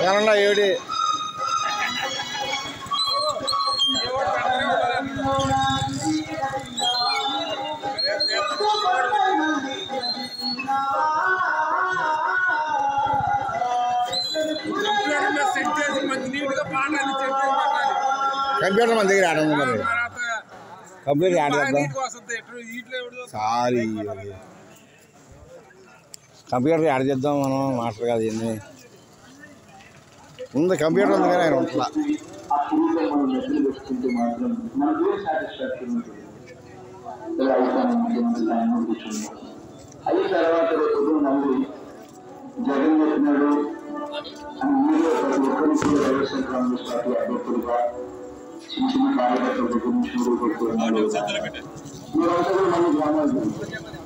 ఏమన్నా AD computer మన దగ్గర ఆడదు మరి కంప్యూటర్ ఆడేద్దాం సారీ కంప్యూటర్ యాడ్ చేద్దాం మనం మాస్టర్ కాదు ఏంది ఉంది కంప్యూటర్ ఉంది కానీ ఆయన ఉంటుందా అయిన తర్వాత జగన్ చెప్పినాడు ప్రతి ఒక్కరికి కూడా వైఎస్ఆర్ కాంగ్రెస్ పార్టీ అభ్యర్థులుగా చిన్న చిన్న కార్యకర్తల దగ్గర నుంచి మీరంతా కూడా మన గ్రామాలు